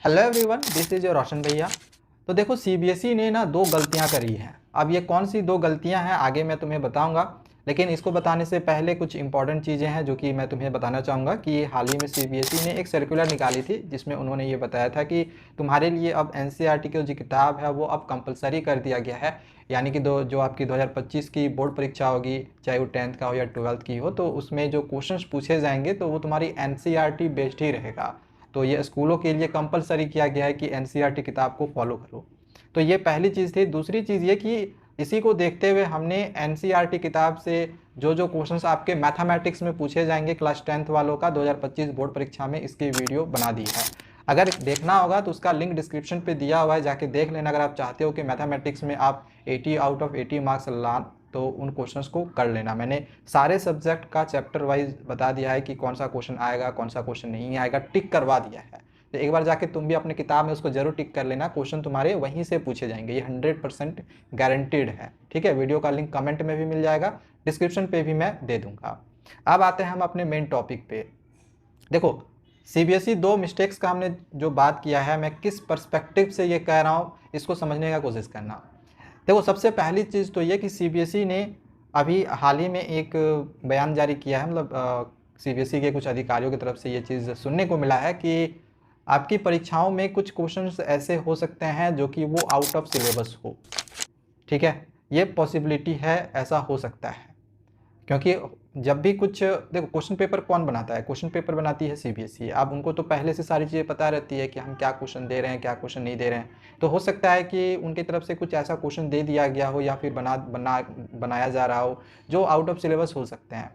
Hello everyone, this is your Roshan भैया। तो देखो, सीबीएसई ने ना दो गलतियां करी हैं। अब ये कौन सी दो गलतियां हैं आगे मैं तुम्हें बताऊंगा, लेकिन इसको बताने से पहले कुछ इंपॉर्टेंट चीज़ें हैं जो कि मैं तुम्हें बताना चाहूँगा कि हाल ही में सीबीएसई ने एक सर्कुलर निकाली थी जिसमें उन्होंने ये बताया था कि तुम्हारे लिए अब एनसीईआरटी की जो किताब है वो अब कंपलसरी कर दिया गया है। यानी कि जो आपकी 2025 की बोर्ड परीक्षा होगी, चाहे वो 10th का हो या 12th की हो, तो उसमें जो क्वेश्चंस पूछे जाएंगे तो वो तुम्हारी एनसीईआरटी बेस्ड ही रहेगा। तो ये स्कूलों के लिए कंपलसरी किया गया है कि एनसीईआरटी किताब को फॉलो करो। तो ये पहली चीज़ थी। दूसरी चीज़ ये कि इसी को देखते हुए हमने एनसीईआरटी किताब से जो जो क्वेश्चंस आपके मैथमेटिक्स में पूछे जाएंगे क्लास 10th वालों का 2025 बोर्ड परीक्षा में, इसकी वीडियो बना दी है। अगर देखना होगा तो उसका लिंक डिस्क्रिप्शन पे दिया हुआ है, जाके देख लेना अगर आप चाहते हो कि मैथमेटिक्स में आप 80 आउट ऑफ 80 मार्क्स ला, तो उन क्वेश्चंस को कर लेना। मैंने सारे सब्जेक्ट का चैप्टर वाइज बता दिया है कि कौन सा क्वेश्चन आएगा, कौन सा क्वेश्चन नहीं आएगा, टिक करवा दिया है। तो एक बार जाके तुम भी अपने किताब में उसको जरूर टिक कर लेना, क्वेश्चन तुम्हारे वहीं से पूछे जाएंगे, ये 100% गारंटीड है। ठीक है, वीडियो का लिंक कमेंट में भी मिल जाएगा, डिस्क्रिप्शन पे भी मैं दे दूंगा। अब आते हैं हम अपने मेन टॉपिक पे। देखो, सीबीएसई दो मिस्टेक्स का हमने जो बात किया है, मैं किस पर्सपेक्टिव से ये कह रहा हूँ इसको समझने का कोशिश करना। देखो, सबसे पहली चीज़ तो ये कि सीबीएसई ने अभी हाल ही में एक बयान जारी किया है, मतलब सीबीएसई के कुछ अधिकारियों की तरफ से ये चीज़ सुनने को मिला है कि आपकी परीक्षाओं में कुछ क्वेश्चंस ऐसे हो सकते हैं जो कि वो आउट ऑफ सिलेबस हो। ठीक है, ये पॉसिबिलिटी है, ऐसा हो सकता है। क्योंकि जब भी कुछ, देखो, क्वेश्चन पेपर कौन बनाता है? क्वेश्चन पेपर बनाती है सीबीएसई। अब उनको तो पहले से सारी चीज़ें पता रहती है कि हम क्या क्वेश्चन दे रहे हैं, क्या क्वेश्चन नहीं दे रहे हैं। तो हो सकता है कि उनकी तरफ से कुछ ऐसा क्वेश्चन दे दिया गया हो या फिर बनाया जा रहा हो जो आउट ऑफ सिलेबस हो सकते हैं।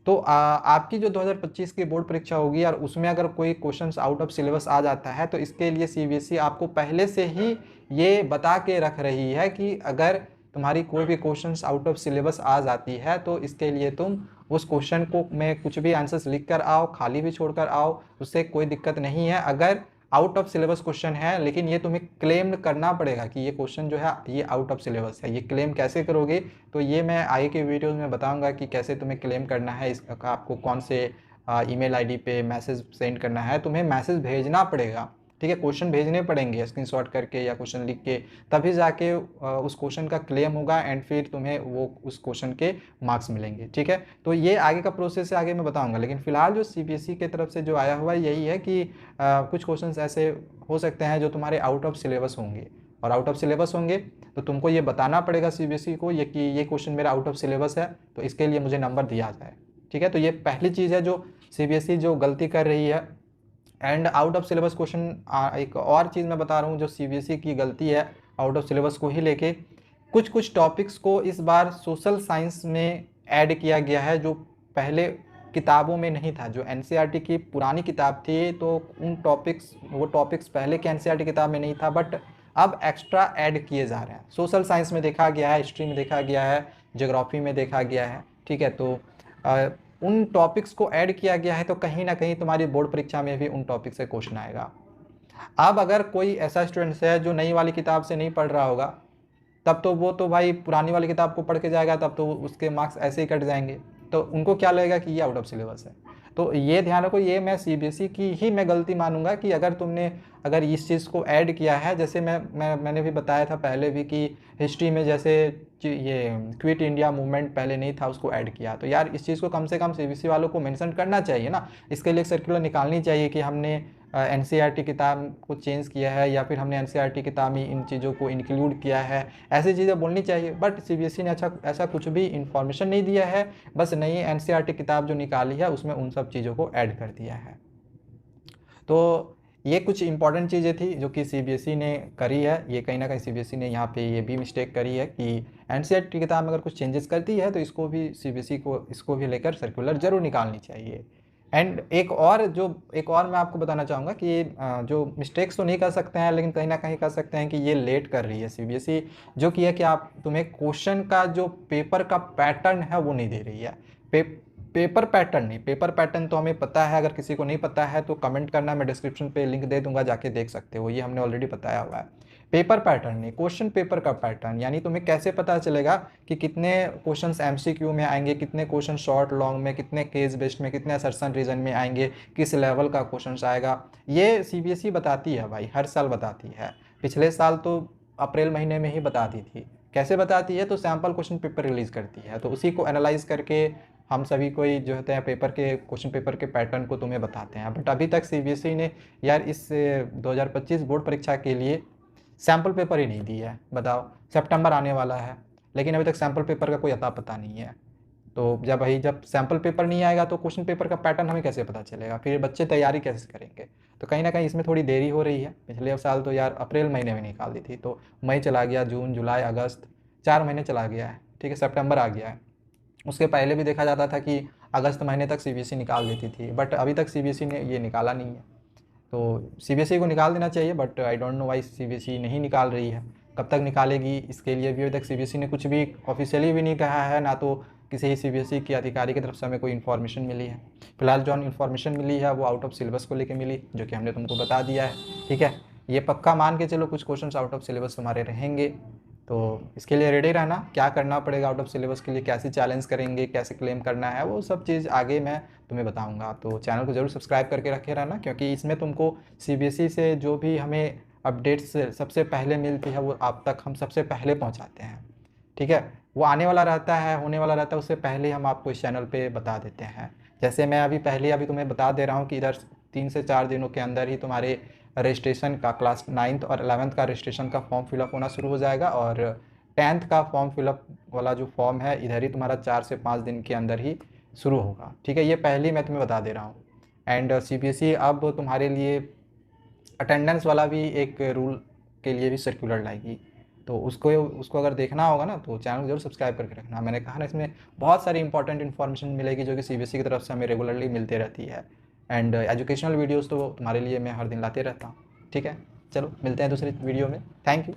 तो आपकी जो 2025 की बोर्ड परीक्षा होगी और उसमें अगर कोई क्वेश्चंस आउट ऑफ सिलेबस आ जाता है, तो इसके लिए सीबीएसई आपको पहले से ही ये बता के रख रही है कि अगर तुम्हारी कोई भी क्वेश्चंस आउट ऑफ सिलेबस आ जाती है तो इसके लिए तुम उस क्वेश्चन को में कुछ भी आंसर्स लिख कर आओ, खाली भी छोड़कर आओ, उससे कोई दिक्कत नहीं है। अगर आउट ऑफ सिलेबस क्वेश्चन है, लेकिन ये तुम्हें क्लेम करना पड़ेगा कि ये क्वेश्चन जो है ये आउट ऑफ सिलेबस है। ये क्लेम कैसे करोगे, तो ये मैं आगे के वीडियोस में बताऊंगा कि कैसे तुम्हें क्लेम करना है। इसका आपको कौन से ईमेल आईडी पे मैसेज सेंड करना है, तुम्हें मैसेज भेजना पड़ेगा। ठीक है, क्वेश्चन भेजने पड़ेंगे स्क्रीनशॉट करके या क्वेश्चन लिख के, तभी जाके उस क्वेश्चन का क्लेम होगा एंड फिर तुम्हें वो उस क्वेश्चन के मार्क्स मिलेंगे। ठीक है, तो ये आगे का प्रोसेस है, आगे मैं बताऊंगा। लेकिन फिलहाल जो सीबीएसई की तरफ से जो आया हुआ है यही है कि कुछ क्वेश्चंस ऐसे हो सकते हैं जो तुम्हारे आउट ऑफ सिलेबस होंगे, और आउट ऑफ सिलेबस होंगे तो तुमको ये बताना पड़ेगा सीबीएसई को ये कि ये क्वेश्चन मेरा आउट ऑफ सिलेबस है, तो इसके लिए मुझे नंबर दिया जाए। ठीक है, तो ये पहली चीज़ है जो सीबीएसई जो गलती कर रही है। And out of syllabus question, एक और चीज़ मैं बता रहा हूँ जो सीबीएसई की गलती है आउट ऑफ सिलेबस को ही लेके, कुछ कुछ टॉपिक्स को इस बार सोशल साइंस में ऐड किया गया है जो पहले किताबों में नहीं था। जो एनसीईआरटी की पुरानी किताब थी तो वो टॉपिक्स पहले के एनसीईआरटी किताब में नहीं था, बट अब एक्स्ट्रा ऐड किए जा रहे हैं। सोशल साइंस में देखा गया है, हिस्ट्री में देखा गया है, ज्योग्राफी में देखा गया है। ठीक है, तो उन टॉपिक्स को ऐड किया गया है, तो कहीं ना कहीं तुम्हारी बोर्ड परीक्षा में भी उन टॉपिक से क्वेश्चन आएगा। अब अगर कोई ऐसा स्टूडेंट है जो नई वाली किताब से नहीं पढ़ रहा होगा, तब तो वो तो भाई पुरानी वाली किताब को पढ़ के जाएगा, तब तो उसके मार्क्स ऐसे ही कट जाएंगे। तो उनको क्या लगेगा कि ये आउट ऑफ सिलेबस है। तो ये ध्यान रखो, ये मैं सीबीएसई की ही मैं गलती मानूंगा कि अगर इस चीज़ को ऐड किया है, जैसे मैंने भी बताया था पहले भी कि हिस्ट्री में जैसे ये क्विट इंडिया मूवमेंट पहले नहीं था, उसको ऐड किया। तो यार इस चीज़ को कम से कम सीबीएसई वालों को मेंशन करना चाहिए ना। इसके लिए एक सर्कुलर निकालनी चाहिए कि हमने एनसीईआरटी किताब को चेंज किया है या फिर हमने एनसीईआरटी किताब में इन चीज़ों को इंक्लूड किया है, ऐसी चीज़ें बोलनी चाहिए। बट सीबीएसई ने ऐसा कुछ भी इंफॉर्मेशन नहीं दिया है, बस नई एनसीईआरटी किताब जो निकाली है उसमें उन सब चीज़ों को ऐड कर दिया है। तो ये कुछ इंपॉर्टेंट चीज़ें थी जो कि सीबीएसई ने करी है। ये कहीं ना कहीं सीबीएसई ने यहाँ पे ये भी मिस्टेक करी है कि एनसीईआरटी किताब में अगर कुछ चेंजेस करती है तो इसको भी सीबीएसई को इसको भी लेकर सर्कुलर जरूर निकालनी चाहिए। एंड एक और मैं आपको बताना चाहूँगा कि जो मिस्टेक्स तो नहीं कर सकते हैं, लेकिन कहीं ना कहीं कर सकते हैं कि ये लेट कर रही है सीबीएसई, जो कि है कि आप तुम्हें क्वेश्चन का जो पेपर का पैटर्न है वो नहीं दे रही है। पेपर पैटर्न नहीं, पेपर पैटर्न तो हमें पता है, अगर किसी को नहीं पता है तो कमेंट करना, मैं डिस्क्रिप्शन पे लिंक दे दूंगा, जाके देख सकते हो, ये हमने ऑलरेडी बताया हुआ है। पेपर पैटर्न नहीं, क्वेश्चन पेपर का पैटर्न, यानी तुम्हें कैसे पता चलेगा कि कितने क्वेश्चंस एमसीक्यू में आएंगे, कितने क्वेश्चन शॉर्ट लॉन्ग में, कितने केस बेस्ड में, कितने असर्शन रीजन में आएंगे, किस लेवल का क्वेश्चन आएगा। ये सीबीएसई बताती है भाई, हर साल बताती है। पिछले साल तो अप्रैल महीने में ही बताती थी। कैसे बताती है, तो सैम्पल क्वेश्चन पेपर रिलीज़ करती है, तो उसी को एनालाइज करके हम सभी को ही जो होते हैं पेपर के क्वेश्चन पेपर के पैटर्न को तुम्हें बताते हैं। बट अभी तक सीबीएसई ने यार इस 2025 बोर्ड परीक्षा के लिए सैम्पल पेपर ही नहीं दी है। बताओ, सितंबर आने वाला है लेकिन अभी तक सैम्पल पेपर का कोई अता पता नहीं है। तो जब सैम्पल पेपर नहीं आएगा तो क्वेश्चन पेपर का पैटर्न हमें कैसे पता चलेगा, फिर बच्चे तैयारी कैसे करेंगे। तो कहीं ना कहीं इसमें थोड़ी देरी हो रही है। पिछले साल तो यार अप्रैल महीने में निकाल दी थी, तो मई चला गया, जून जुलाई अगस्त 4 महीने चला गया है, ठीक है, सितंबर आ गया है। उसके पहले भी देखा जाता था कि अगस्त महीने तक सीबीएसई निकाल देती थी, बट अभी तक सीबीएसई ने ये निकाला नहीं है। तो सीबीएसई को निकाल देना चाहिए, but I don't know why CBSE नहीं निकाल रही है। कब तक निकालेगी इसके लिए भी अभी तक सीबीएसई ने कुछ भी ऑफिशियली भी नहीं कहा है, ना तो किसी ही सीबीएसई के अधिकारी की तरफ से हमें कोई इन्फॉर्मेशन मिली है। फिलहाल जो इन्फॉर्मेशन मिली है वो आउट ऑफ सिलेबस को लेकर मिली, जो कि हमने तुमको बता दिया है, ठीक है। ये पक्का मान के चलो कुछ क्वेश्चंस आउट ऑफ सिलेबस तुम्हारे रहेंगे, तो इसके लिए रेडी रहना। क्या करना पड़ेगा आउट ऑफ सिलेबस के लिए, कैसे चैलेंज करेंगे, कैसे क्लेम करना है, वो सब चीज़ आगे मैं तुम्हें बताऊंगा। तो चैनल को जरूर सब्सक्राइब करके रखे रहना, क्योंकि इसमें तुमको सीबीएसई से जो भी हमें अपडेट्स सबसे पहले मिलती है वो आप तक हम सबसे पहले पहुंचाते हैं, ठीक है। वो आने वाला रहता है, होने वाला रहता है, उससे पहले हम आपको इस चैनल पे बता देते हैं। जैसे मैं अभी तुम्हें बता दे रहा हूँ कि इधर 3 से 4 दिनों के अंदर ही तुम्हारे रजिस्ट्रेशन का क्लास 9th और 11th का रजिस्ट्रेशन का फॉर्म फिलअप होना शुरू हो जाएगा, और 10th का फॉर्म फिलअप वाला जो फॉर्म है इधर ही तुम्हारा 4 से 5 दिन के अंदर ही शुरू होगा, ठीक है। ये पहले मैं तुम्हें बता दे रहा हूँ। एंड सीबीएसई अब तुम्हारे लिए अटेंडेंस वाला भी एक रूल के लिए भी सर्कुलर लाएगी, तो उसको अगर देखना होगा ना तो चैनल को जरूर सब्सक्राइब करके रखना। मैंने कहा ना, इसमें बहुत सारी इंपॉर्टेंट इन्फॉर्मेशन मिलेगी जो कि सीबीएसई की तरफ से हमें रेगुलरली मिलते रहती है। एंड एजुकेशनल वीडियोस तो तुम्हारे लिए मैं हर दिन लाते रहता हूँ, ठीक है। चलो मिलते हैं दूसरी वीडियो में, थैंक यू।